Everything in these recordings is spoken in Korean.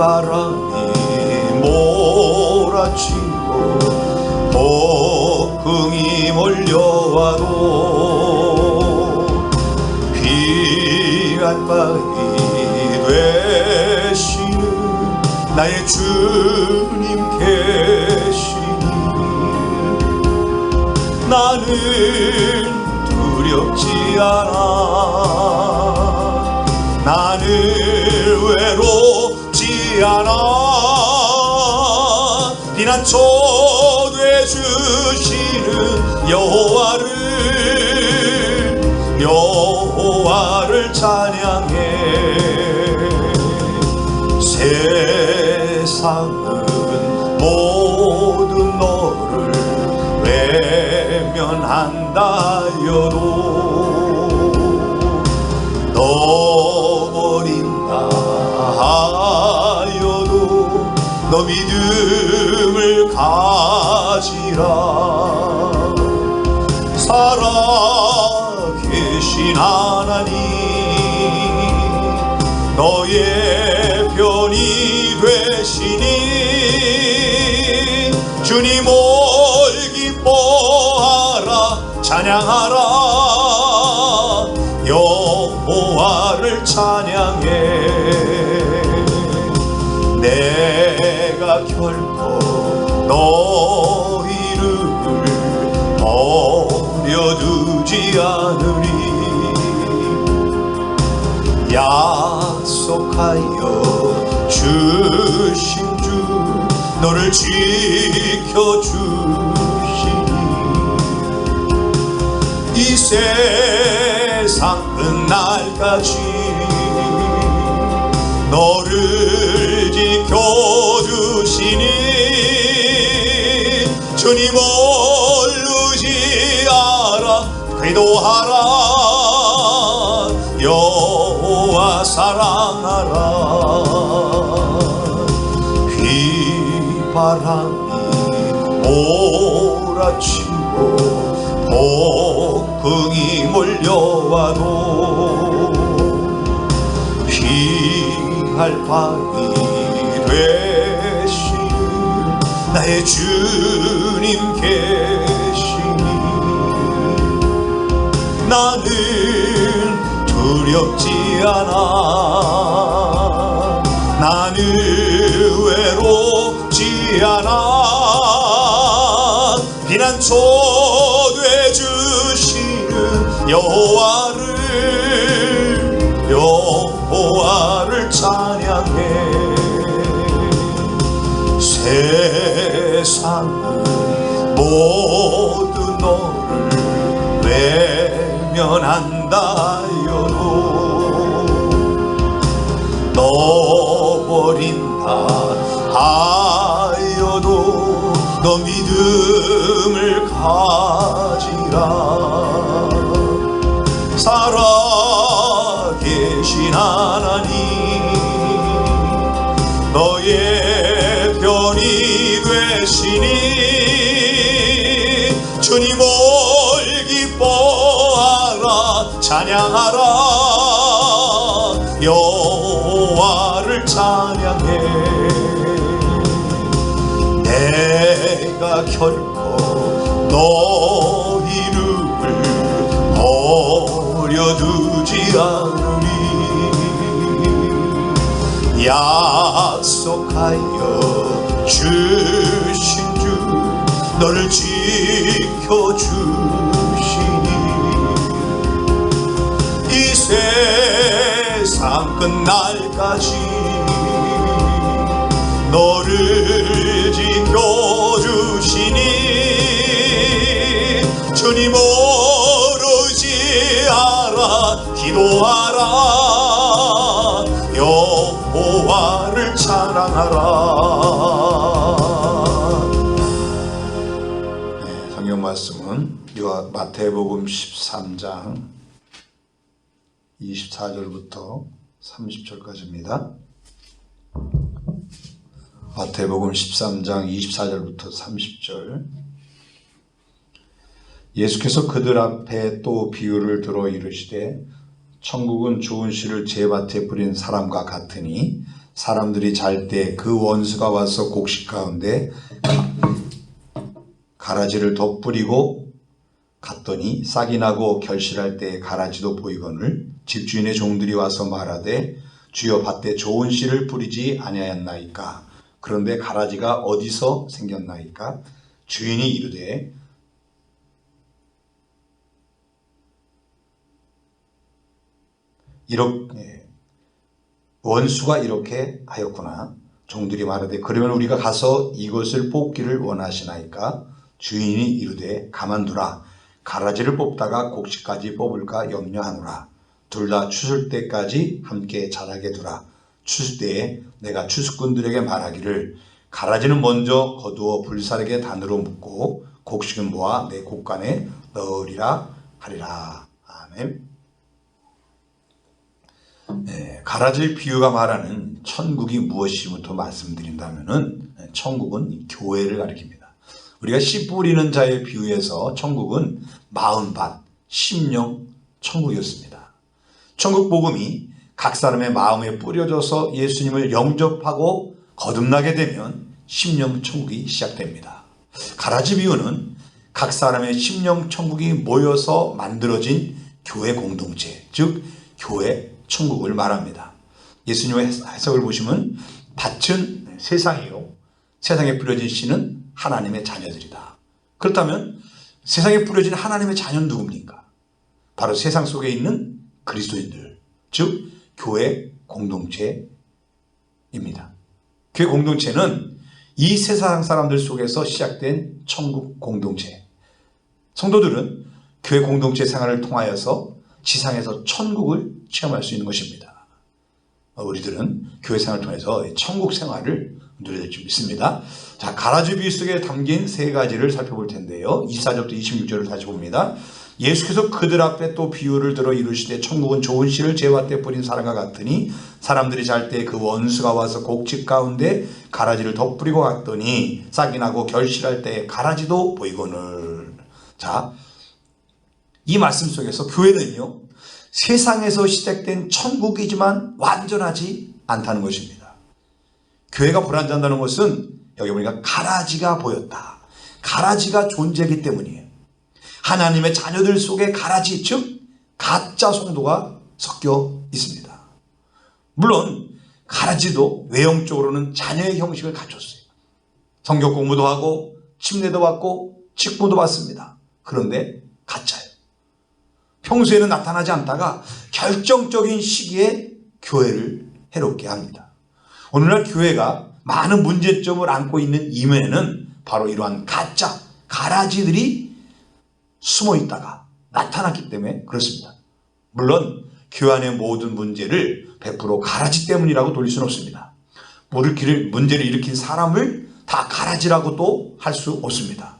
비바람이 몰아치고 폭풍이 몰려와도 피할 바위 되시는 나의 주님 계시니 나는 두렵지 않아. 나는 외롭지 않아. 피난처 되주시는 여호와를 찬양해. 세상은 모든 너를 외면한다 여도 떠버린다 하여도 너 믿음을 가지라. 살아계신 하나님 너의 편이 되시니 주님을 기뻐하라. 찬양하라. 여호와를 찬양해. 내가 결코 너희를 버려두지 않으리. 약속하여 주신 주 너를 지켜주시니 이 세상 끝날까지 너를 지켜주시니 주님을 의지하라. 기도하라. 여호와 사랑하라. 비바람이 몰아치고 폭풍이 몰려와도 피할 바위 되시는 나의 주님 계시니 나는 두렵지 않아. 나는 외롭지 않아. 피난처 되주시는 여호와를 찬양해. 세상은 모두 너를 외면한다 여도 떠버린다 하여도 너 믿음을 가지라. 살아계신 하나님 너의 편이 되시니 주님을 기뻐하라. 찬양하라. 여호와를 찬양해. 내가 결코 너희를 버려두지 않으리. 약속하여 주신 주 너를 지켜주시니 이 세상 끝날까지 너를 지켜주시니 주님을 의지하라. 기도하라. 여호와를 찬양하라. 성경 말씀은 마태복음 13장 24절부터 30절까지입니다. 마태복음 13장 24절부터 30절. 예수께서 그들 앞에 또 비유를 들어 이르시되 천국은 좋은 씨를 제 밭에 뿌린 사람과 같으니 사람들이 잘 때 그 원수가 와서 곡식 가운데 가라지를 덧뿌리고 갔더니 싹이 나고 결실할 때 가라지도 보이거늘 집주인의 종들이 와서 말하되 주여 밭에 좋은 씨를 뿌리지 아니하였나이까. 그런데 가라지가 어디서 생겼나이까. 주인이 이르되 이렇게 원수가 이렇게 하였구나. 종들이 말하되 그러면 우리가 가서 이것을 뽑기를 원하시나이까. 주인이 이르되 가만두라. 가라지를 뽑다가 곡식까지 뽑을까 염려하노라. 둘 다 추술 때까지 함께 자라게 두라. 추수 때에 내가 추수꾼들에게 말하기를 가라지는 먼저 거두어 불사르게 단으로 묶고 곡식은 모아 내 곡간에 넣으리라 하리라. 아멘. 가라지 비유가 말하는 천국이 무엇이부터 말씀드린다면은 천국은 교회를 가리킵니다. 우리가 씨 뿌리는 자의 비유에서 천국은 마음밭, 심령 천국이었습니다. 천국 복음이 각 사람의 마음에 뿌려져서 예수님을 영접하고 거듭나게 되면 심령 천국이 시작됩니다. 가라지 비유는 각 사람의 심령 천국이 모여서 만들어진 교회 공동체, 즉 교회 천국을 말합니다. 예수님의 해석을 보시면 밭은 세상이요 세상에 뿌려진 씨는 하나님의 자녀들이다. 그렇다면 세상에 뿌려진 하나님의 자녀는 누굽니까? 바로 세상 속에 있는 그리스도인들, 즉 교회 공동체입니다. 교회 공동체는 이 세상 사람들 속에서 시작된 천국 공동체. 성도들은 교회 공동체 생활을 통하여서 지상에서 천국을 체험할 수 있는 것입니다. 우리들은 교회 생활을 통해서 천국 생활을 누려야 될 줄 믿습니다. 자, 가라지 비유 속에 담긴 세 가지를 살펴볼 텐데요. 24절부터 26절을 다시 봅니다. 예수께서 그들 앞에 또 비유를 들어 이르시되 천국은 좋은 씨를 제밭에 뿌린 사람과 같으니 사람들이 잘 때 그 원수가 와서 곡식 가운데 가라지를 덧뿌리고 갔더니 싹이 나고 결실할 때 가라지도 보이거늘. 자, 이 말씀 속에서 교회는요 세상에서 시작된 천국이지만 완전하지 않다는 것입니다. 교회가 불완전하다는 것은 여기 보니까 가라지가 보였다. 가라지가 존재하기 때문이에요. 하나님의 자녀들 속에 가라지, 즉 가짜 성도가 섞여 있습니다. 물론 가라지도 외형적으로는 자녀의 형식을 갖췄어요. 성경 공부도 하고 침례도 받고 직분도 받습니다. 그런데 가짜예요. 평소에는 나타나지 않다가 결정적인 시기에 교회를 해롭게 합니다. 오늘날 교회가 많은 문제점을 안고 있는 이면에는 바로 이러한 가짜 가라지들이 숨어 있다가 나타났기 때문에 그렇습니다. 물론 교회 안의 모든 문제를 100% 가라지 때문이라고 돌릴 수는 없습니다. 문제를 일으킨 사람을 다 가라지라고도 할 수 없습니다.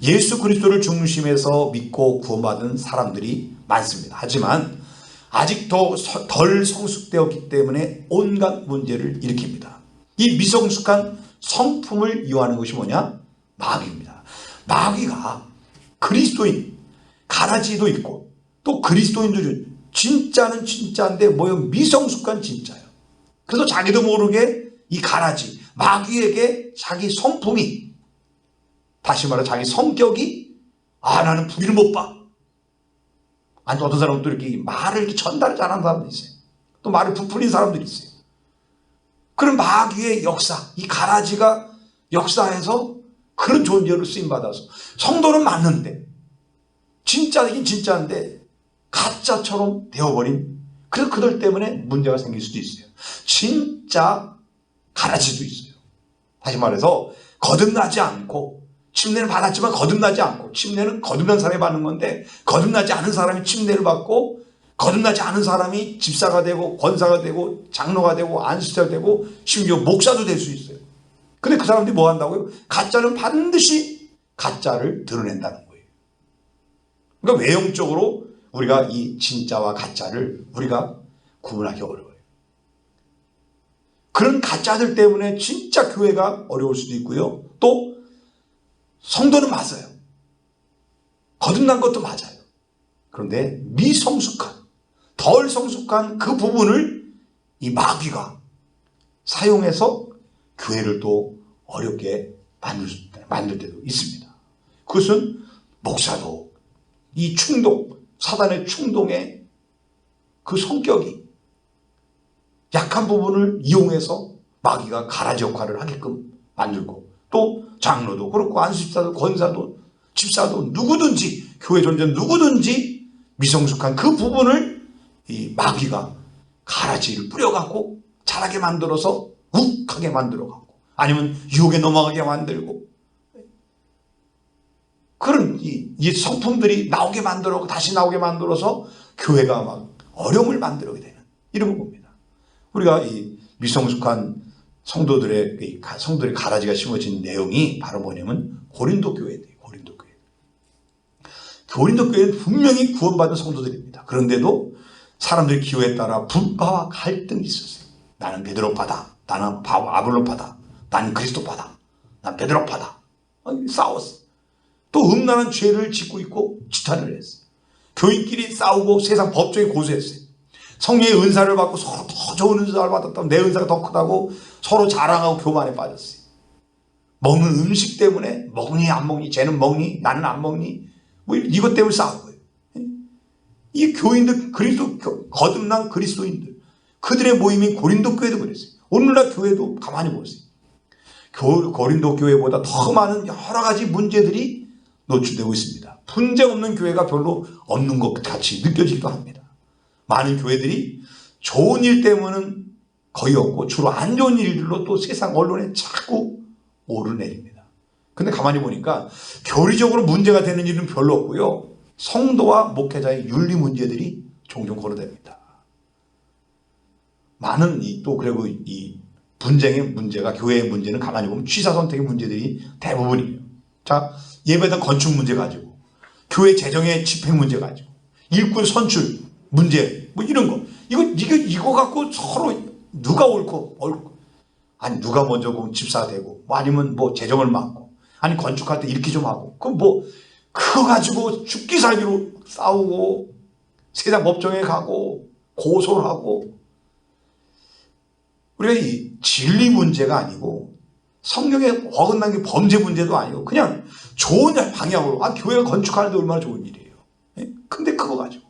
예수 그리스도를 중심에서 믿고 구원받은 사람들이 많습니다. 하지만 아직 덜 성숙되었기 때문에 온갖 문제를 일으킵니다. 이 미성숙한 성품을 이용하는 것이 뭐냐? 마귀입니다. 마귀가 그리스도인, 가라지도 있고 또 그리스도인들은 진짜는 진짜인데 미성숙한 진짜예요. 그래서 자기도 모르게 이 가라지, 마귀에게 자기 성품이, 다시 말해 자기 성격이 나는 불의를 못 봐. 아니 어떤 사람은 또 이렇게 말을 이렇게 전달을 잘하는 사람도 있어요. 또 말을 부풀린 사람들이 있어요. 그런 마귀의 역사, 이 가라지가 역사에서 그런 존재로 쓰임받아서 성도는 맞는데 진짜이긴 진짜인데 가짜처럼 되어버린, 그래서 그들 때문에 문제가 생길 수도 있어요. 진짜 가라지도 있어요. 다시 말해서 거듭나지 않고, 침례를 받았지만 거듭나지 않고, 침례는 거듭난 사람이 받는 건데 거듭나지 않은 사람이 침례를 받고, 거듭나지 않은 사람이 집사가 되고 권사가 되고 장로가 되고 안수자가 되고 심지어 목사도 될 수 있어요. 근데 그 사람들이 뭐 한다고요? 가짜는 반드시 가짜를 드러낸다는 거예요. 그러니까 외형적으로 우리가 이 진짜와 가짜를 우리가 구분하기 어려워요. 그런 가짜들 때문에 진짜 교회가 어려울 수도 있고요. 또 성도는 맞아요. 거듭난 것도 맞아요. 그런데 미성숙한, 덜 성숙한 그 부분을 이 마귀가 사용해서 교회를 또 어렵게 만들 때도 있습니다. 그것은 목사도 이 사단의 충동의 그 성격이 약한 부분을 이용해서 마귀가 가라지 역할을 하게끔 만들고, 또 장로도 그렇고 안수집사도 권사도 집사도 누구든지 교회 존재 누구든지 미성숙한 그 부분을 이 마귀가 가라지를 뿌려갖고 자라게 만들어서 욱하게 만들어갖고, 아니면 유혹에 넘어가게 만들고, 그런 이 성품들이 나오게 만들고 다시 나오게 만들어서 교회가 막 어려움을 만들게 되는 이런 걸 봅니다. 우리가 이 미성숙한 성도들의 가라지가 심어진 내용이 바로 뭐냐면 고린도 교회들이에요. 고린도 교회는 분명히 구원받은 성도들입니다. 그런데도 사람들의 기호에 따라 분파와 갈등이 있었어요. 나는 베드로파다, 나는 아볼로파다, 나는 그리스도파다, 난 베드로파다. 싸웠어. 또 음란한 죄를 짓고 있고 지탄을 했어요. 교인끼리 싸우고 세상 법정에 고소했어요. 성령의 은사를 받고 서로 더 좋은 은사를 받았다고, 내 은사가 더 크다고 서로 자랑하고 교만에 빠졌어요. 먹는 음식 때문에 먹니 안 먹니, 쟤는 먹니 나는 안 먹니, 뭐 이것 때문에 싸운 거예요. 이 교인들, 거듭난 그리스도인들, 그들의 모임인 고린도 교회도 그랬어요. 오늘날 교회도 가만히 보세요. 고린도 교회보다 더 많은 여러 가지 문제들이 노출되고 있습니다. 분쟁 없는 교회가 별로 없는 것 같이 느껴지기도 합니다. 많은 교회들이 좋은 일 때문은 거의 없고 주로 안 좋은 일들로 또 세상 언론에 자꾸 오르내립니다. 근데 가만히 보니까 교리적으로 문제가 되는 일은 별로 없고요, 성도와 목회자의 윤리 문제들이 종종 거론됩니다. 많은 그리고 이 분쟁의 문제가, 교회의 문제는 가만히 보면 취사 선택의 문제들이 대부분이에요. 자, 예배당 건축 문제 가지고, 교회 재정의 집행 문제 가지고, 일꾼 선출 문제, 뭐 이런 거. 이거 갖고 서로 누가 옳고, 아니, 누가 먼저 집사가 되고, 뭐 아니면 뭐 재정을 맡고, 아니, 건축할 때 이렇게 좀 하고, 그거 가지고 죽기 살기로 싸우고, 세상 법정에 가고, 고소를 하고, 우리가 이 진리 문제가 아니고, 성경에 어긋난 게 범죄 문제도 아니고, 그냥 좋은 방향으로, 교회가 건축하는데 얼마나 좋은 일이에요. 근데 그거 가지고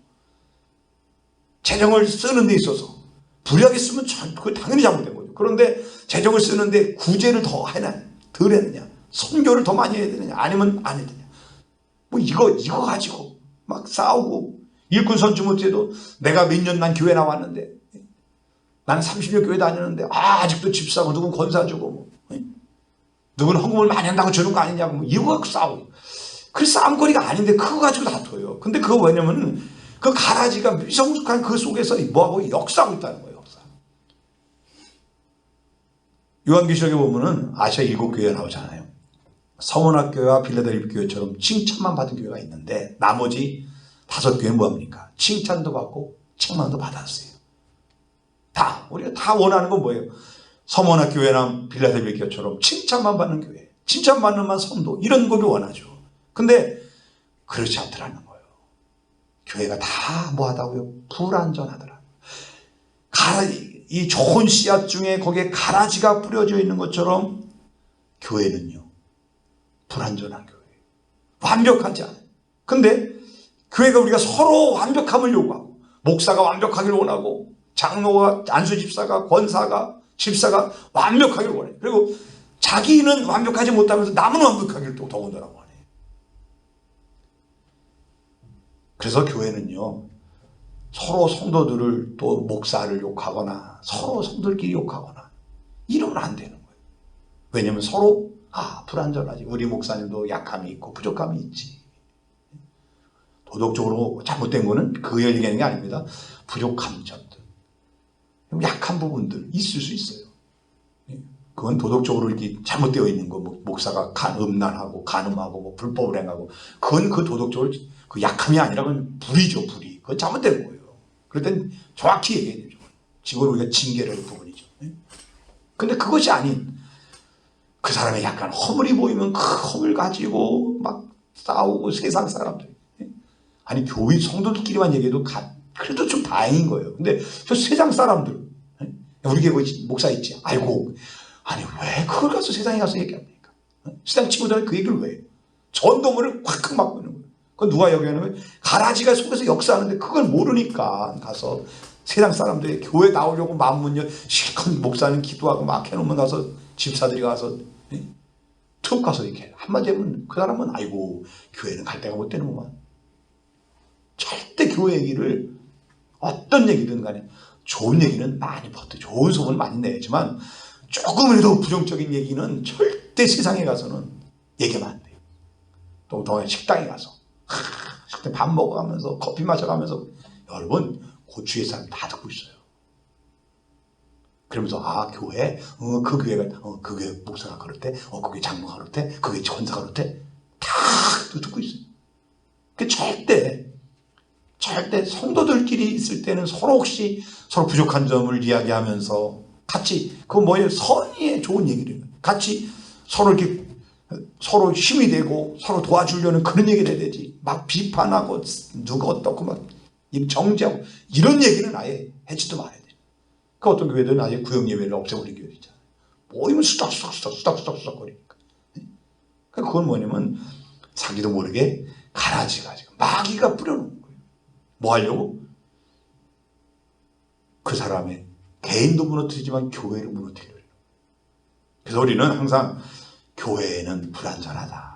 재정을 쓰는 데 있어서 불리하게 쓰면 그거 당연히 잘못된 거죠. 그런데 재정을 쓰는데 구제를 더 덜 했느냐, 선교를 더 많이 해야 되느냐, 아니면 안 해야 되느냐, 뭐 이거 가지고 막 싸우고, 일꾼 선출 문제도 내가 몇 년 난 교회 나왔는데, 나는 30년 교회 다녔는데 아직도 집사고, 누군 권사 주고, 뭐 누구는 헌금을 많이 한다고 주는 거 아니냐고, 뭐 이거 갖고 싸우고. 그 싸움거리가 아닌데 그거 가지고 다퉈요. 근데 그거 왜냐면은 그 가라지가 미성숙한 그 속에서 뭐하고 역사하고 있다는 거예요. 역사. 요한계시록에 보면은 아시아 7교회가 나오잖아요. 서문학교와 빌라델피아 교회처럼 칭찬만 받은 교회가 있는데, 나머지 5교회는 뭐합니까? 칭찬도 받고 책망도 받았어요. 우리가 다 원하는 건 뭐예요? 서문학 교회나 빌라델피아 교회처럼 칭찬만 받는 교회, 칭찬받는 만 성도, 이런 거를 원하죠. 근데 그렇지 않더라는 거예요. 교회가 다 뭐하다고요? 불완전하더라. 이 좋은 씨앗 중에 거기에 가라지가 뿌려져 있는 것처럼 교회는요, 불완전한 교회, 완벽하지 않아요. 근데 교회가 우리가 서로 완벽함을 요구하고, 목사가 완벽하기를 원하고, 장로가, 안수집사가, 권사가, 집사가 완벽하기를 원해요. 그리고 자기는 완벽하지 못하면서 남은 완벽하기를 또 더군다나 원해요. 그래서 교회는요, 서로 성도들을, 또 목사를 욕하거나 서로 성도들끼리 욕하거나 이러면 안 되는 거예요. 왜냐하면 서로 불완전하지, 우리 목사님도 약함이 있고 부족함이 있지. 도덕적으로 잘못된 거는 그 얘기하는 게 아닙니다. 부족한 점들, 약한 부분들 있을 수 있어요. 그건 도덕적으로 이렇게 잘못되어 있는 거, 목사가 음란하고 간음하고 뭐 불법을 행하고, 그건 그 도덕적으로 그 약함이 아니라 그건 불의죠, 불의. 그건 잘못된 거예요. 그럴 땐 정확히 얘기해야 되죠. 지금 우리가 징계를 할 부분이죠. 근데 그것이 아닌, 그 사람의 약간 허물이 보이면 그 허물 가지고 막 싸우고, 세상 사람들, 아니 교인 성도들끼리만 얘기해도 그래도 좀 다행인 거예요. 근데 저 세상 사람들, 우리 교회 목사 있지. 아이고, 아니 왜 그걸 가서 세상에 가서 얘기합니까? 세상 친구들은 그 얘기를 왜 해요? 전도문을 콱콱 막고 있는 거예요. 그건 누가 여기하냐면 가라지가 속에서 역사하는데 그걸 모르니까 가서 세상 사람들이 교회 나오려고 마음 열 실컷 목사는 기도하고 막 해놓으면 가서 집사들이 가서 툭 가서 이렇게 한마디 하면 그 사람은 아이고 교회는 갈 데가 못 되는구만. 절대 교회 얘기를 어떤 얘기든 간에 좋은 얘기는 많이 버텨 좋은 소문 많이 내지만 조금이라도 부정적인 얘기는 절대 세상에 가서는 얘기하면 안 돼요. 또 식당에 가서 식당 밥 먹어가면서 커피 마셔가면서 여러분 고추의 사람 다 듣고 있어요. 그러면서 아 교회 그 교회가 그 교회 목사가 그렇대 그 교회 장로가 그렇대 그 교회 전사가 그렇대 다 듣고 있어요. 그 절대 성도들끼리 있을 때는 서로 혹시 서로 부족한 점을 이야기하면서 같이 그 뭐예요 선의의 좋은 얘기를 같이 서로 이렇게 서로 힘이 되고 서로 도와주려는 그런 얘기를 해야 되지 막 비판하고 누가 어떻고 막 정죄하고 이런 얘기는 아예 하지도 말아야 돼. 그 어떤 교회들은 아예 구역 예배를 없애버린 교회 있잖아요. 모이면 수닥거리니까. 그건 뭐냐면 자기도 모르게 가라지가 지금 마귀가 뿌려놓은 거예요. 뭐 하려고? 그 사람의 개인도 무너뜨리지만 교회를 무너뜨리려고. 그래서 우리는 항상 교회는 불완전하다.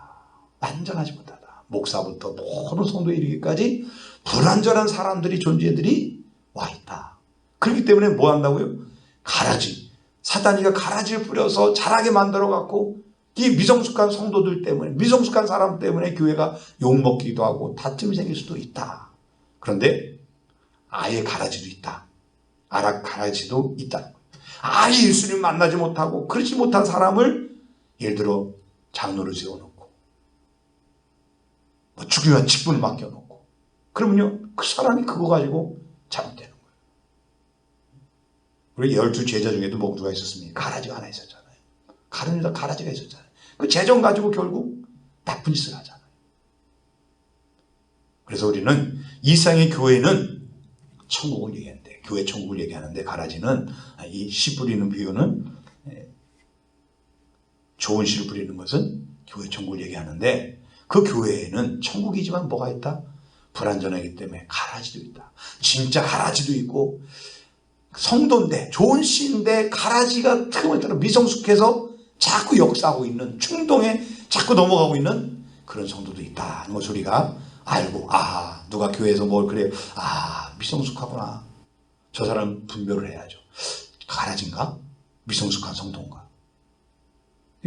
완전하지 못하다. 목사부터 모든 성도에 이르기까지 불완전한 사람들이 존재들이 와 있다. 그렇기 때문에 뭐 한다고요? 가라지. 사단이가 가라지를 뿌려서 자라게 만들어갖고 이 미성숙한 성도들 때문에 미성숙한 사람 때문에 교회가 욕먹기도 하고 다툼이 생길 수도 있다. 그런데 아예 가라지도 있다. 가라지도 있다. 아예 예수님 만나지 못하고 그렇지 못한 사람을 예를 들어 장로를 세워놓고 뭐 중요한 직분을 맡겨놓고 그러면요 그 사람이 그거 가지고 잘못되는 거예요. 우리 12 제자 중에도 모두가 있었습니다. 가라지가 하나 있었잖아요. 가르니다 가라지가 있었잖아요. 그 재정 가지고 결국 나쁜 짓을 하잖아요. 그래서 우리는 이 세상의 교회는 천국을 얘기하는데 교회 천국을 얘기하는데 가라지는 이 씨 뿌리는 비유는 좋은 씨를 뿌리는 것은 교회 천국을 얘기하는데 그 교회에는 천국이지만 뭐가 있다? 불완전하기 때문에 가라지도 있다. 진짜 가라지도 있고 성도인데 좋은 씨인데 가라지가 틈을 따라 미성숙해서 자꾸 역사하고 있는 충동에 자꾸 넘어가고 있는 그런 성도도 있다는 것을 우리가 알고 누가 교회에서 뭘 그래요. 미성숙하구나. 저 사람 분별을 해야죠. 가라지인가? 미성숙한 성도인가?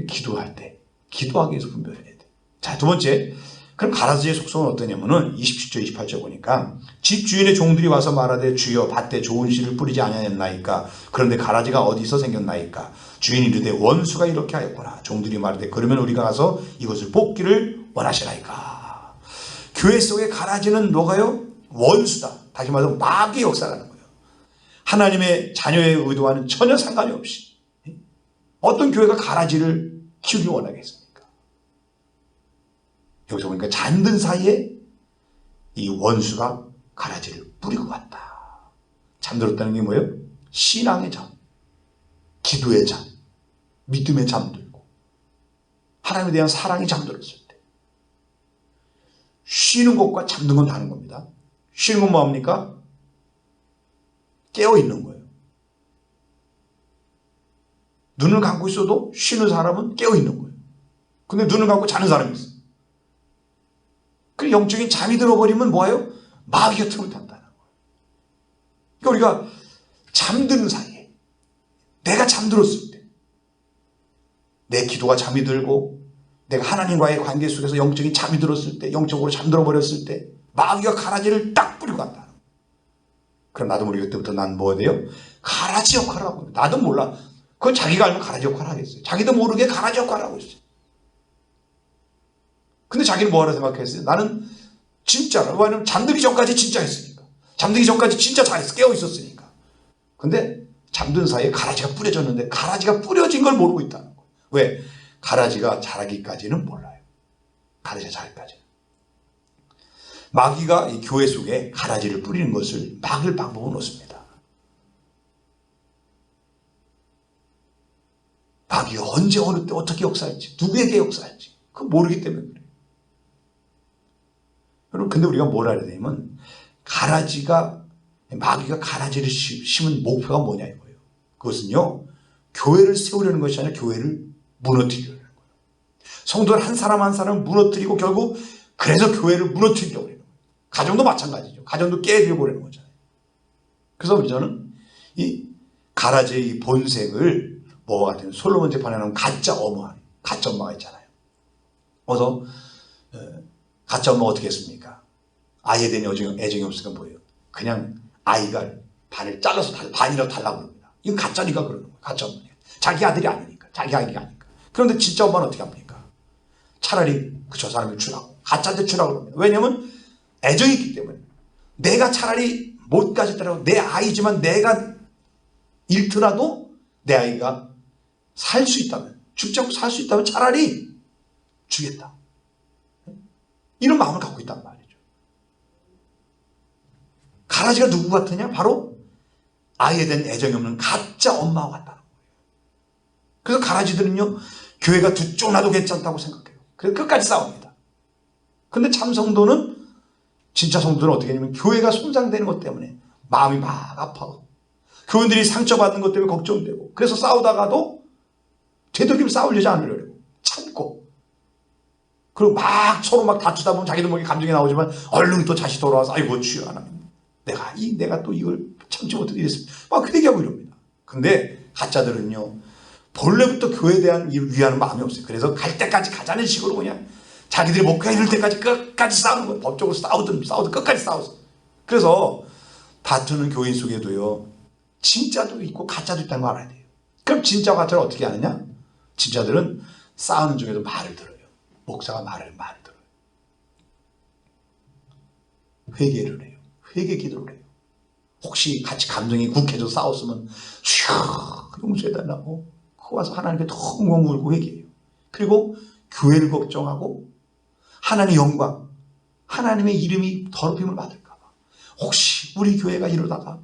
기도할 때 기도하기 위해서 분별해야 돼. 자, 두 번째 그럼 가라지의 속성은 어떠냐면은 27절 28절 보니까 집 주인의 종들이 와서 말하되 주여 밭에 좋은 씨를 뿌리지 아니하였나이까 그런데 가라지가 어디서 생겼나이까 주인이 이르되 원수가 이렇게 하였구나. 종들이 말하되 그러면 우리가 가서 이것을 뽑기를 원하시나이까. 교회 속의 가라지는 뭐가요? 원수다. 다시 말해서 마귀의 역사라는 거예요. 하나님의 자녀의 의도와는 전혀 상관이 없이 어떤 교회가 가라지를 키우기 원하겠습니까? 여기서 보니까 잠든 사이에 이 원수가 가라지를 뿌리고 갔다. 잠들었다는 게 뭐예요? 신앙의 잠, 기도의 잠, 믿음의 잠들고 하나님에 대한 사랑이 잠들었을 때 쉬는 것과 잠든 건 다른 겁니다. 쉬는 건 뭐합니까? 깨어있는 거예요. 눈을 감고 있어도 쉬는 사람은 깨어있는 거예요. 근데 눈을 감고 자는 사람이 있어요. 그 영적인 잠이 들어버리면 뭐예요? 마귀가 틈을 탄다는 거예요. 그러니까 우리가 잠드는 사이에 내가 잠들었을 때 내 기도가 잠이 들고 내가 하나님과의 관계 속에서 영적인 잠이 들었을 때 영적으로 잠들어 버렸을 때 마귀가 가라지를 딱 뿌리고 간다는 거예요. 그럼 나도 모르게 그때부터 난 뭐 해야 돼요? 가라지 역할을 하고 있어요. 나도 몰라. 그건 자기가 알면 가라지 역할을 하겠어요. 자기도 모르게 가라지 역할을 하고 있어요. 근데 자기는 뭐하라 생각했어요? 나는 진짜로. 왜냐면 잠들기 전까지 진짜 했으니까. 잠들기 전까지 진짜 잘했어. 깨어 있었으니까. 근데 잠든 사이에 가라지가 뿌려졌는데 가라지가 뿌려진 걸 모르고 있다는 거예요. 왜? 가라지가 자라기까지는 몰라요. 가라지가 자라기까지는. 마귀가 이 교회 속에 가라지를 뿌리는 것을 막을 방법은 없습니다. 마귀가 언제 어느 때 어떻게 역사할지, 누구에게 역사할지 그거 모르기 때문에 그래요. 여러분, 근데 우리가 뭘 알아야 되냐면 마귀가 가라지를 심은 목표가 뭐냐 이거예요. 그것은요, 교회를 세우려는 것이 아니라 교회를 무너뜨리려는 거예요. 성도를 한 사람 한 사람을 무너뜨리고 결국 그래서 교회를 무너뜨리려고 해요. 가정도 마찬가지죠. 가정도 깨려고 하는 거잖아요. 그래서 저는 이 가라지의 이 본색을 뭐와 같은 솔로몬 재판에 나오는 가짜 엄마가 있잖아요. 그래서 가짜 엄마가 어떻게 했습니까? 아이에 대한 애정이 없으니까 뭐예요? 그냥 아이가 반을 잘라서 반이라도 달라고 그럽니다. 이건 가짜니까 그러는 거예요. 가짜 엄마니까. 자기 아들이 아니니까. 자기 아이가 아니니까. 그런데 진짜 엄마는 어떻게 합니까? 차라리 저 사람을 주라고. 가짜한테 주라고 그럽니다. 왜냐하면 애정이 있기 때문에. 내가 차라리 못 가졌더라도 내 아이지만 내가 잃더라도 내 아이가 살 수 있다면, 죽지 않고 살 수 있다면 차라리 주겠다. 이런 마음을 갖고 있단 말이죠. 가라지가 누구 같으냐? 바로 아이에 대한 애정이 없는 가짜 엄마와 같다는 거예요. 그래서 가라지들은요, 교회가 두 쪽 나도 괜찮다고 생각해요. 그래서 끝까지 싸웁니다. 근데 참 성도는, 진짜 성도는 어떻게 하냐면 교회가 손상되는 것 때문에 마음이 막 아파요. 교인들이 상처받는 것 때문에 걱정되고, 그래서 싸우다가도 되도록이면 싸우려지 않으려고 참고, 그리고 막 서로 막 다투다 보면 자기도 모르게 감정이 나오지만 얼른 또 다시 돌아와서 아이고 주여 하나님, 내가 또 이걸 참지 못해서 이랬습니다. 막 회개하고 이럽니다. 근데 가짜들은요, 본래부터 교회에 대한 위하는 마음이 없어요. 그래서 갈 때까지 가자는 식으로 그냥 자기들이 목표에 이를 때까지 끝까지 싸우는 거예요. 법적으로 싸우든 끝까지 싸워서. 그래서 다투는 교인 속에도요, 진짜도 있고 가짜도 있다는 거 알아야 돼요. 그럼 진짜와 가짜를 어떻게 아느냐? 진짜들은 싸우는 중에도 말을 들어요. 목사가 말을 들어요. 회개를 해요. 회개 기도를 해요. 혹시 같이 감정이 욱해져 싸웠으면 슉 용서해달라고 그 와서 하나님께 덩덩 울고 회개해요. 그리고 교회를 걱정하고 하나님의 영광, 하나님의 이름이 더럽힘을 받을까 봐, 혹시 우리 교회가 이러다가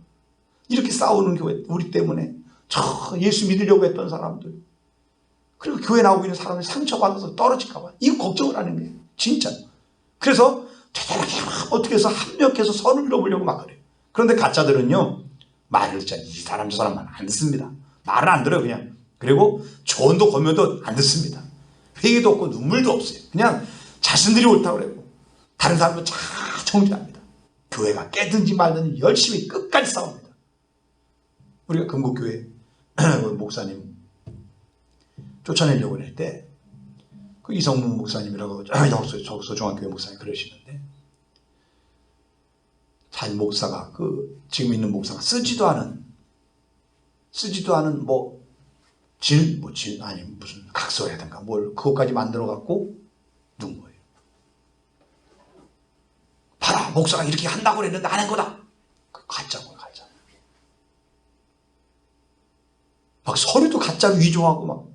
이렇게 싸우는 교회, 우리 때문에 예수 믿으려고 했던 사람들, 그리고 교회 나오고 있는 사람들이 상처받아서 떨어질까 봐 이거 걱정을 하는 거예요. 진짜. 그래서 되도록이 어떻게 해서 합력해서 선을 이뤄보려고 막 그래요. 그런데 가짜들은요, 말을 진짜 이 사람 저 사람만 안 듣습니다. 말을 안 들어요. 그냥. 그리고 조언도 권면도 안 듣습니다. 회개도 없고 눈물도 없어요. 그냥 자신들이 옳다고 그래요. 다른 사람도 다 정죄합니다. 교회가 깨든지 말든지 열심히 끝까지 싸웁니다. 우리가 금곡교회 목사님 쫓아내려고 할 때 그 이성문 목사님이라고 소중학교회 목사님 그러시는데, 자기 목사가 지금 있는 목사가 쓰지도 않은 무슨 각서라든가 뭘 그것까지 만들어 갖고 둔 거예요. 봐라, 목사가 이렇게 한다고 그랬는데 안 한 거다. 가짜고요, 가짜. 막 서류도 가짜로 위조하고 막.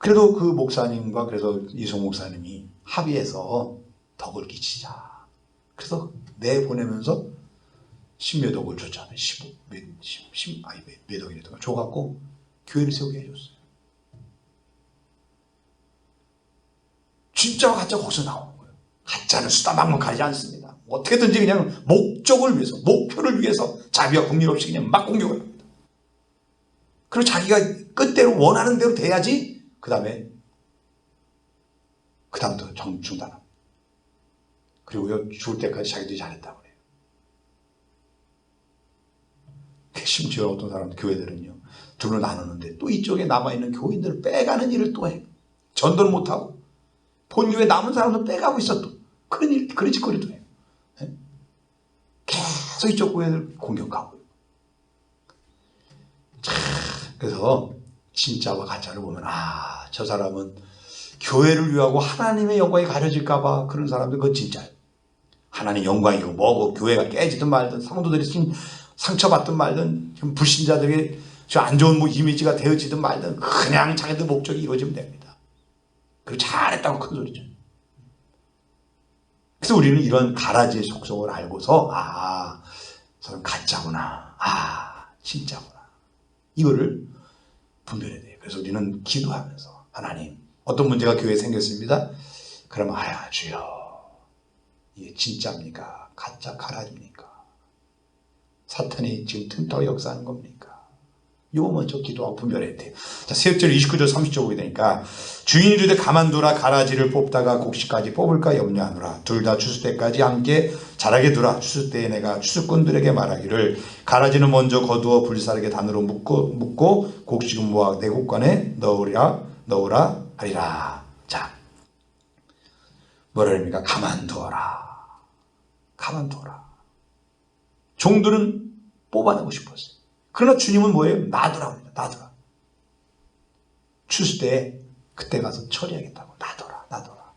그래도 그 목사님과 그래서 이송 목사님이 합의해서 덕을 끼치자. 그래서 내보내면서 10몇 억을 줬잖아요. 10몇 억이랬던가 줘갖고 교회를 세우게 해줬어요. 진짜와 가짜가 거기서 나오는 거예요. 가짜는 수다방문 가리지 않습니다. 어떻게든지 그냥 목적을 위해서, 목표를 위해서 자비와 국리 없이 그냥 막 공격을 합니다. 그리고 자기가 끝대로 원하는 대로 돼야지 그 다음부터 중단합니다. 그리고요, 죽을 때까지 자기들이 잘했다고 그래요. 심지어 어떤 사람, 교회들은요, 둘로 나누는데 또 이쪽에 남아있는 교인들을 빼가는 일을 또 해요. 전도를 못하고 본교회 남은 사람들 빼가고 있어. 또 그런 짓거리도 해요. 계속 이쪽 교회를 공격하고. 그래서 진짜와 가짜를 보면, 저 사람은 교회를 위하고 하나님의 영광이 가려질까 봐 그런 사람들, 그건 진짜예요. 하나님의 영광이고 뭐고 교회가 깨지든 말든 성도들이 상처받든 말든 불신자들이 안 좋은 이미지가 되어지든 말든 그냥 자기들 목적이 이루어지면 됩니다. 그리고 잘했다고 큰 소리죠. 그래서 우리는 이런 가라지의 속성을 알고서 저는 가짜구나, 진짜구나, 이거를 분별해야 돼요. 그래서 우리는 기도하면서 하나님 어떤 문제가 교회에 생겼습니다. 그러면 주여 이게 진짜입니까? 가짜 가라집니까? 사탄이 지금 틈타고 역사하는 겁니까? 이거 먼저 기도하고 분별해야 돼요. 자, 세 절 29절 30절 보게 되니까 주인이 이르되 가만두라. 가라지를 뽑다가 곡식까지 뽑을까 염려하노라. 둘 다 추수 때까지 함께 자라게 두라. 추수 때에 내가 추수꾼들에게 말하기를 가라지는 먼저 거두어 불사르게 단으로 묶고 곡식은 모아 내 곡간에 넣으라 하리라. 자, 뭐라 합니까? 가만두어라. 가만두어라. 종들은 뽑아내고 싶었어요. 그러나 주님은 뭐예요? 놔두라고 합니다. 놔두라. 추수 때 그때 가서 처리하겠다고. 놔둬라.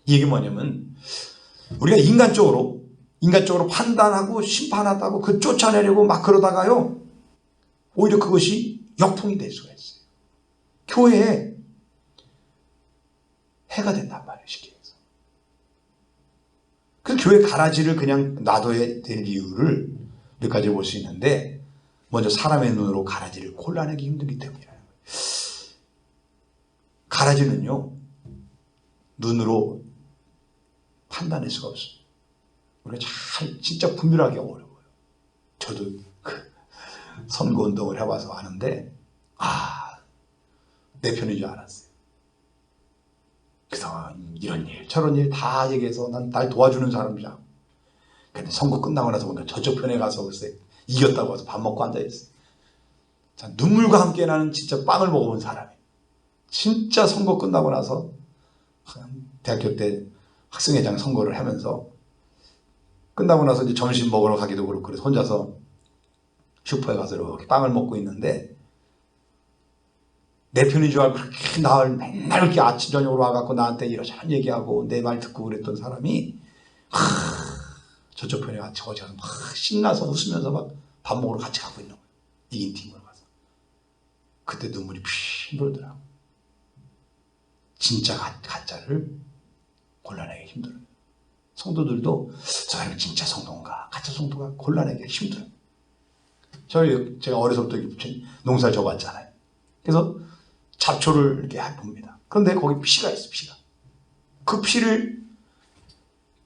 이게 뭐냐면 우리가 인간적으로 판단하고 심판하다고 그 쫓아내려고 막 그러다가요. 오히려 그것이 역풍이 될 수가 있어요. 교회에 해가 된단 말이에요. 쉽게 해서. 그래서 교회 가라지를 그냥 놔둬야 될 이유를 몇 가지 볼 수 있는데 먼저 사람의 눈으로 가라지를 골라내기 힘들기 때문이라는 거예요. 가라지는요. 눈으로 판단할 수가 없어요. 우리가 진짜 분별하기 어려워요. 저도 선거운동을 해봐서 아는데 내 편인 줄 알았어요. 그래서 이런 일 저런 일 다 얘기해서 날 도와주는 사람이야. 근데 선거 끝나고 나서 보니까 저쪽 편에 가서 글쎄 이겼다고 해서 밥 먹고 앉아있어요. 자, 눈물과 함께 나는 진짜 빵을 먹어본 사람이에요. 진짜 선거 끝나고 나서 대학교 때 학생회장 선거를 하면서 끝나고 나서 이제 점심 먹으러 가기도 그렇고 그래서 혼자서 슈퍼에 가서 이렇게 빵을 먹고 있는데 내 편인 줄 알고 그렇게 나를 맨날 이렇게 아침 저녁으로 와갖고 나한테 이러저런 얘기하고 내 말 듣고 그랬던 사람이 저쪽 편에 같이 어디 가서 막 신나서 웃으면서 막 밥 먹으러 같이 가고 있는 거예요. 이긴 팀으로 가서. 그때 눈물이 핑 돌더라고. 진짜 가짜를 골라내기 힘들어요. 성도들도 저 사람이 진짜 성도인가 가짜 성도가 골라내기가 힘들어요. 제가 어려서부터 농사를 져봤잖아요. 그래서 잡초를 이렇게 봅니다. 그런데 거기 피가 있어. 피가. 그 피를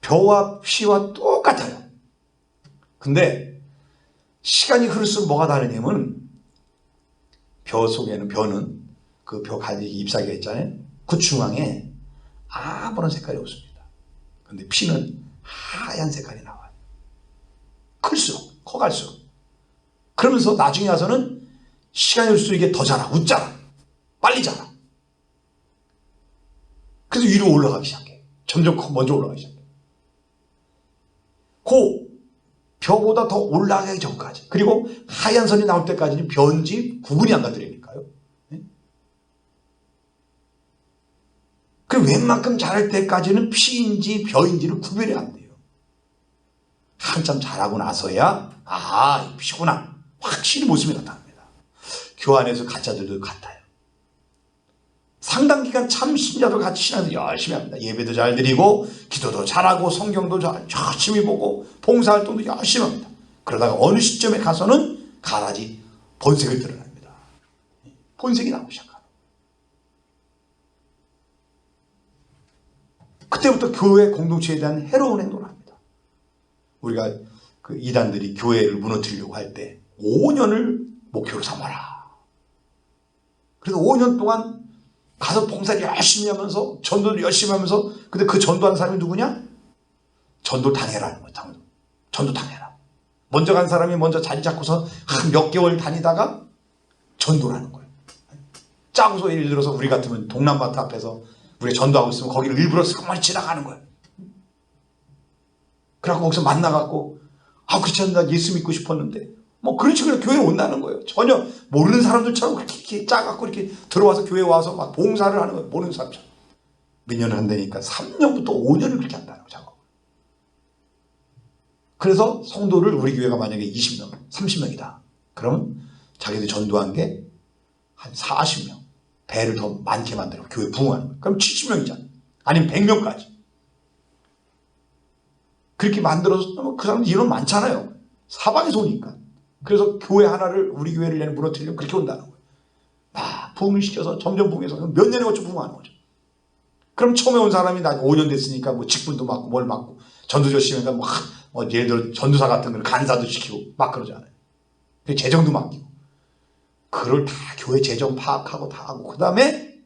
벼와 피와 똑같아요. 근데 시간이 흐를수록 뭐가 다르냐면 벼 속에는 벼는 그 벼 가지 잎사귀가 있잖아요. 그 중앙에 아무런 색깔이 없습니다. 근데 피는 하얀 색깔이 나와요. 커갈수록. 그러면서 나중에 와서는 시간이 흐를수록 이게 더 자라, 웃자라, 빨리 자라. 그래서 위로 올라가기 시작해. 점점 먼저 올라가기 시작해. 그 벼보다 더 올라가기 전까지. 그리고 하얀 선이 나올 때까지는 벼인지 구분이 안 가더라니까요. 그리고 웬만큼 자랄 때까지는 피인지 벼인지를 구별이 안 돼요. 한참 자라고 나서야 이 피구나. 확실히 모습이 나타납니다. 교회 안에서 가짜들도 같아요. 상당 기간 참 신자도 같이 신앙도 열심히 합니다. 예배도 잘 드리고 기도도 잘하고 성경도 열심히 보고 봉사활동도 열심히 합니다. 그러다가 어느 시점에 가서는 가라지 본색을 드러냅니다. 본색이 나오기 시작합니다. 그때부터 교회 공동체에 대한 해로운 행동을 합니다. 우리가 그 이단들이 교회를 무너뜨리려고 할 때 5년을 목표로 삼아라. 그래서 5년 동안 가서 봉사를 열심히 하면서 전도를 열심히 하면서 근데 그 전도한 사람이 누구냐? 전도 당해라는 거예요. 전도 당해라. 먼저 간 사람이 먼저 자리 잡고서 한 몇 개월 다니다가 전도를 하는 거예요. 짜고서 예를 들어서 우리 같으면 동남마트 앞에서 우리가 전도하고 있으면 거기를 일부러 가만히 지나가는 거예요. 그래갖고 거기서 만나갖고 그렇지 않나 예수 믿고 싶었는데 뭐 그런 식으로 교회에 온다는 거예요. 전혀 모르는 사람들처럼 그렇게 짜갖고 이렇게 들어와서 교회에 와서 막 봉사를 하는 거예요. 모르는 사람처럼. 몇 년을 한다니까 3년부터 5년을 그렇게 한다는 거죠. 그래서 성도를 우리 교회가 만약에 20명, 30명이다. 그러면 자기들 전도한 게 한 40명. 배를 더 많게 만들고 교회 부흥하는 거예요. 그럼 70명이잖아요. 아니면 100명까지. 그렇게 만들어서 그 사람 인원 많잖아요. 사방에서 오니까. 그래서 교회 하나를, 우리 교회를 내는 무너뜨리려면 그렇게 온다는 거예요. 부흥을 시켜서 점점 부흥해서 몇 년에 걸쳐 부흥하는 거죠. 그럼 처음에 온 사람이 나 5년 됐으니까 뭐 직분도 맡고 뭘 맡고 전도조 시키니까 뭐 예를 들어 전도사 같은 걸 간사도 시키고 막 그러잖아요. 재정도 맡기고. 그걸 다 교회 재정 파악하고 다 하고 그 다음에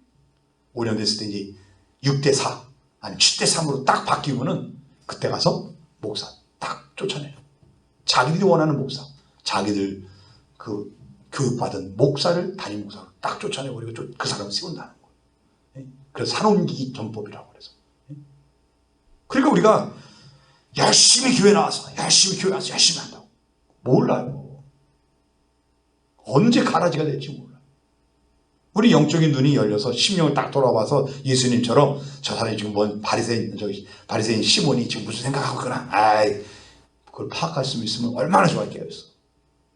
5년 됐을 때 이제 6대4 아니 7대3으로 딱 바뀌면은 그때 가서 목사 딱 쫓아내요. 자기들이 원하는 목사, 자기들 그 교육받은 목사를 담임 목사로 딱 쫓아내버리고 그 사람을 세운다는 거예요. 그래서 산옮기기 전법이라고 그래서. 그러니까 우리가 열심히 교회 나와서 열심히 한다고. 몰라요. 언제 가라지가 될지 몰라요. 우리 영적인 눈이 열려서 심령을 딱 돌아와서 예수님처럼 저 사람이 지금 뭔 바리새인 시몬이 지금 무슨 생각하고 있구나. 그걸 파악할 수 있으면 얼마나 좋았겠어요.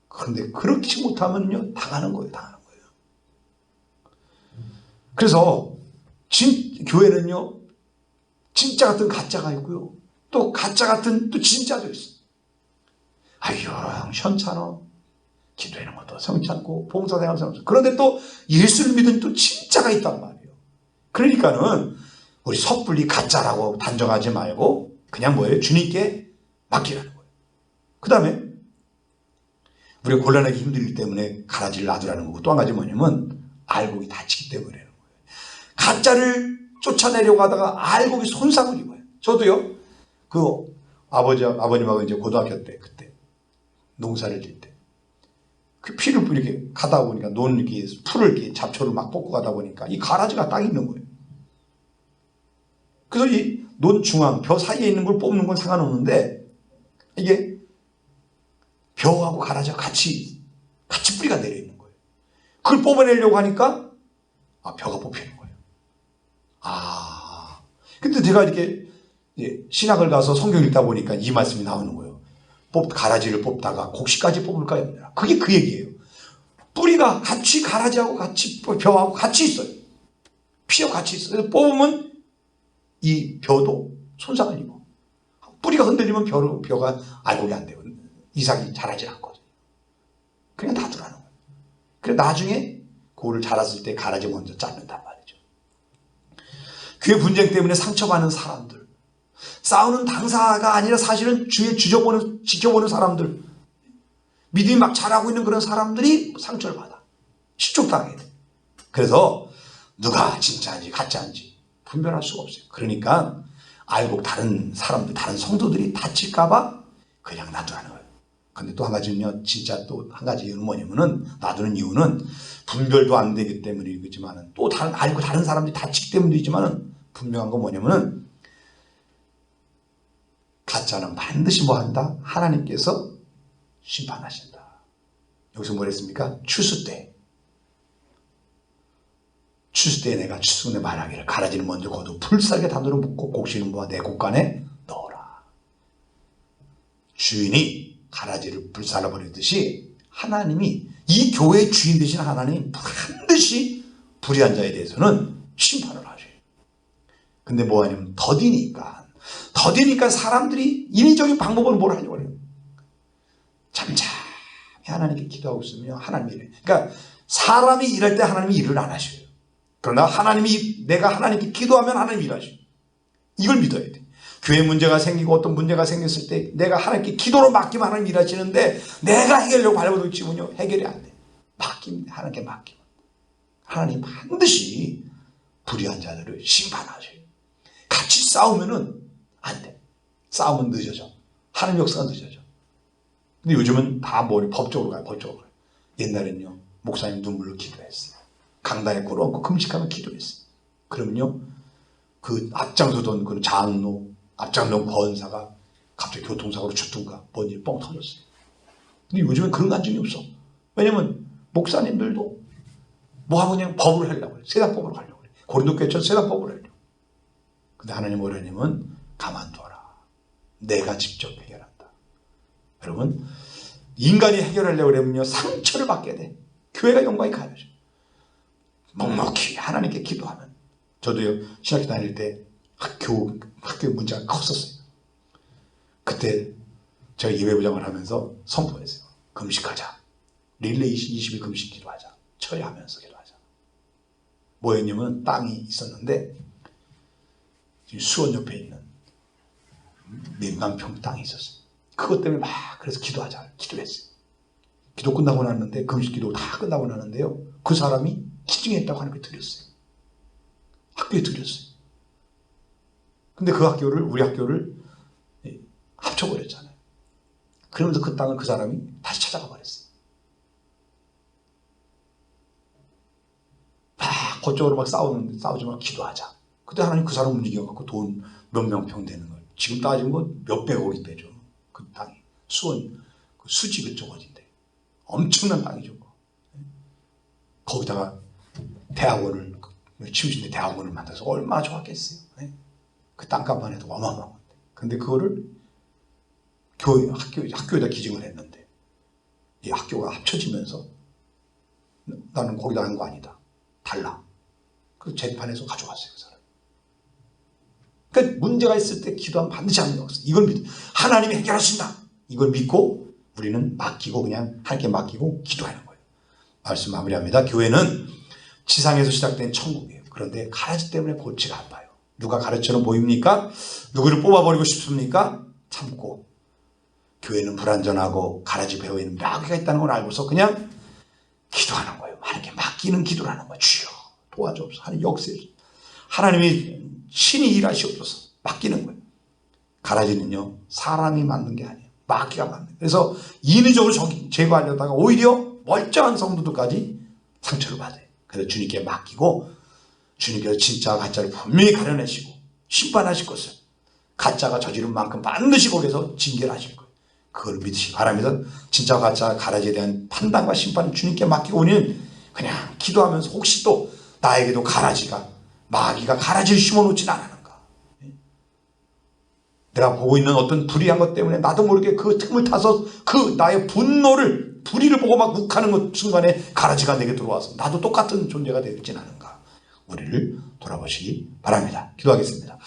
그런데 그렇게 못하면요 당하는 거예요. 그래서 교회는요 진짜 같은 가짜가 있고요 또 가짜 같은 또 진짜도 있어요. 형 현찮아, 기도하는 것도 성찮고 봉사생활 성찮고, 그런데 또 예수를 믿은 또 진짜가 있단 말이에요. 그러니까는 우리 섣불리 가짜라고 단정하지 말고 그냥 뭐예요? 주님께 맡기라는 거예요. 그 다음에 우리가 곤란하기 힘들기 때문에 가라지를 놔두라는 거고, 또 한 가지 뭐냐면 알곡이 다치기 때문에 가짜를 쫓아내려고 하다가 알곡이 손상을 입어요. 저도요 그 아버님하고 이제 고등학교 때 그때 농사를 질 때 그 피를 이렇게 가다 보니까 풀을 이렇게 잡초를 막 뽑고 가다 보니까 이 가라지가 딱 있는 거예요. 그래서 이 논 중앙 벼 사이에 있는 걸 뽑는 건 상관없는데 이게 벼하고 가라지가 같이 뿌리가 내려 있는 거예요. 그걸 뽑아내려고 하니까 벼가 뽑히는 거예요. 근데 제가 이렇게 신학을 가서 성경 읽다 보니까 이 말씀이 나오는 거예요. 가라지를 뽑다가 곡식까지 뽑을까요? 그게 그 얘기예요. 뿌리가 같이 가라지하고 같이 벼하고 같이 있어요. 피하고 같이 있어요. 그래서 뽑으면 이 벼도 손상을 입어. 뿌리가 흔들리면 벼가 알곡이 안 돼요. 이삭이 자라지 않거든요. 그냥 놔두라는 거예요. 그래 나중에 그거를 자랐을 때 가라지 먼저 자른단 말이죠. 교회 분쟁 때문에 상처받는 사람들, 싸우는 당사가 아니라 사실은 주의 지켜보는 사람들, 믿음이 막 자라고 있는 그런 사람들이 상처를 받아. 실족당해. 그래서 누가 진짜인지 가짜인지 분별할 수가 없어요. 그러니까 알고 다른 사람들, 다른 성도들이 다칠까봐 그냥 놔두라는 거예요. 근데 또 한 가지는요, 진짜 또 한 가지 이유는 뭐냐면은, 놔두는 이유는 분별도 안 되기 때문이겠지만은, 또 알고 다른 사람들이 다치기 때문도 있지만은, 분명한 건 뭐냐면은, 가짜는 반드시 뭐 한다? 하나님께서 심판하신다. 여기서 뭐 했습니까? 추수 때 내가 추수에 말하기를 가라지는 먼저 거두 풀싸게 단으로 묶고 곡식은 모아 내 곡간에 넣어라. 주인이 가라지를 불살라 버리듯이 하나님이, 이 교회의 주인 되신 하나님 반드시 불의한 자에 대해서는 심판을 하셔요. 근데 뭐 하냐면 더디니까 사람들이 인위적인 방법으로 뭘 하려고 해요. 잠잠히 하나님께 기도하고 있으면 하나님이 일해요. 그러니까 사람이 일할 때 하나님이 일을 안 하셔요. 그러나 내가 하나님께 기도하면 하나님이 일하셔요. 이걸 믿어야 돼. 교회 문제가 생기고 어떤 문제가 생겼을 때 내가 하나님께 기도로 맡기면 하나님 일하시는데, 내가 해결하려고 발버둥 치면요 해결이 안 돼. 하나님께 맡기면 하나님 반드시 불의한 자들을 심판하셔요. 같이 싸우면은 안 돼. 싸우면 늦어져. 하나님 역사가 늦어져. 근데 요즘은 다 법적으로 가요. 옛날에는요 목사님 눈물로 기도했어요. 강단에 꿇어앉고 금식하면 기도했어요. 그러면요 그 앞장서던 그 장로, 앞장서던 권사가 갑자기 교통사고로 죽든가 뭔 일 뻥 터졌어요. 근데 요즘엔 그런 간증이 없어. 왜냐면 목사님들도 뭐하고 그냥 법으로 하려고 해요. 세상법으로 가려고 해요. 고린도교회처럼 세상법으로 하려고. 근데 하나님 뭐라냐면 가만둬라. 내가 직접 해결한다. 여러분, 인간이 해결하려고 그러면요 상처를 받게 돼. 교회가 영광이 가려져. 묵묵히 하나님께 기도하면. 저도요 신학교 다닐 때 학교 문제가 컸었어요. 그때 제가 예배부장을 하면서 선포했어요. 금식하자. 릴레이 20일 금식 기도하자. 처리하면서 기도하자. 뭐였냐면 땅이 있었는데 수원 옆에 있는 몇만 평 땅이 있었어요. 그것 때문에 막 그래서 기도하자. 기도했어요. 기도 끝나고 났는데 금식 기도 다 끝나고 났는데요. 그 사람이 기증했다고 하는 걸 들었어요. 학교에 들었어요. 근데 그 학교를 우리 학교를 합쳐버렸잖아요. 그러면서 그 땅을 그 사람이 다시 찾아가 버렸어요. 막 그쪽으로 막 싸우지 말고 기도하자. 그때 하나님 그 사람 움직여갖고 돈 몇 명평 되는 걸 지금 따지면 몇백억이 되죠. 그 땅이 수원 그 수지 그쪽 어딘데 엄청난 땅이죠. 거기다가 대학원을 침신대 대학원을 만들어서 얼마나 좋았겠어요. 그 땅값만 해도 어마어마한데. 근데 그거를 학교에다 기증을 했는데 이 학교가 합쳐지면서 나는 거기다 한 거 아니다. 달라. 그 재판에서 가져갔어요. 그 사람. 그러니까 문제가 있을 때 기도하면 반드시 하는 게 없어요. 이걸 하나님이 해결하신다. 이걸 믿고 우리는 맡기고 그냥 하나님께 맡기고 기도하는 거예요. 말씀 마무리합니다. 교회는 지상에서 시작된 천국이에요. 그런데 가라지 때문에 골치가 아파요. 누가 가르쳐는 보입니까? 누구를 뽑아버리고 싶습니까? 참고. 교회는 불완전하고 가라지 배후에 있는 마귀가 있다는 걸 알고서 그냥 기도하는 거예요. 하나님께 맡기는 기도라는 거예요. 주여 도와주옵소서. 하나님 역사에 하나님이 신이 일하시옵소서. 맡기는 거예요. 가라지는요 사람이 만든 게 아니에요. 마귀가 만든 거예요. 그래서 인위적으로 제거하려다가 오히려 멀쩡한 성도들까지 상처를 받아요. 그래서 주님께 맡기고 주님께서 진짜와 가짜를 분명히 가려내시고 심판하실 것을 가짜가 저지른 만큼 반드시 거기서 징계하실 거예요. 그걸 믿으시기 바랍니다. 진짜와 가짜 가라지에 대한 판단과 심판을 주님께 맡기고 우리는 그냥 기도하면서 혹시 또 나에게도 마귀가 가라지를 심어놓진 않았는가. 내가 보고 있는 어떤 불의한 것 때문에 나도 모르게 그 틈을 타서 그 나의 불의를 보고 막 욱하는 것 순간에 가라지가 내게 들어와서 나도 똑같은 존재가 되진 않은가. 우리를 돌아보시기 바랍니다. 기도하겠습니다.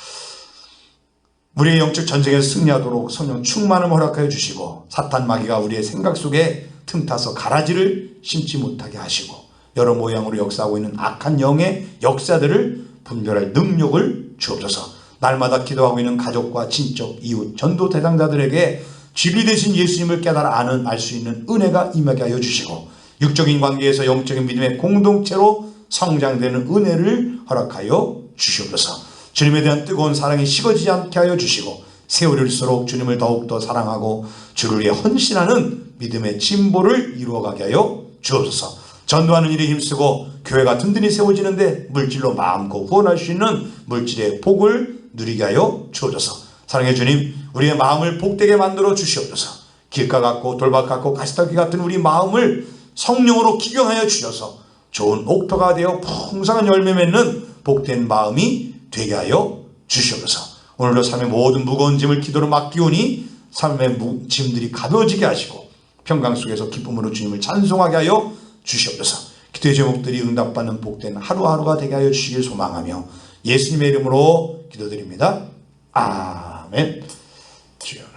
우리의 영적 전쟁에서 승리하도록 성령 충만함을 허락하여 주시고 사탄 마귀가 우리의 생각 속에 틈타서 가라지를 심지 못하게 하시고 여러 모양으로 역사하고 있는 악한 영의 역사들을 분별할 능력을 주옵소서. 날마다 기도하고 있는 가족과 친척, 이웃, 전도 대상자들에게 진리 되신 예수님을 깨달아 알 수 있는 은혜가 임하게 하여 주시고 육적인 관계에서 영적인 믿음의 공동체로 성장되는 은혜를 허락하여 주시옵소서. 주님에 대한 뜨거운 사랑이 식어지지 않게 하여 주시고 세월일수록 주님을 더욱더 사랑하고 주를 위해 헌신하는 믿음의 진보를 이루어가게 하여 주옵소서. 전도하는 일에 힘쓰고 교회가 든든히 세워지는데 물질로 마음껏 후원할 수 있는 물질의 복을 누리게 하여 주옵소서. 사랑의 주님, 우리의 마음을 복되게 만들어 주시옵소서. 길가 같고 돌밭 같고 가시떨기 같은 우리 마음을 성령으로 기경하여 주셔서 좋은 옥토가 되어 풍성한 열매 맺는 복된 마음이 되게 하여 주시옵소서. 오늘도 삶의 모든 무거운 짐을 기도로 맡기오니 삶의 짐들이 가벼워지게 하시고 평강 속에서 기쁨으로 주님을 찬송하게 하여 주시옵소서. 기도의 제목들이 응답받는 복된 하루하루가 되게 하여 주시길 소망하며 예수님의 이름으로 기도드립니다. 아멘. 주여.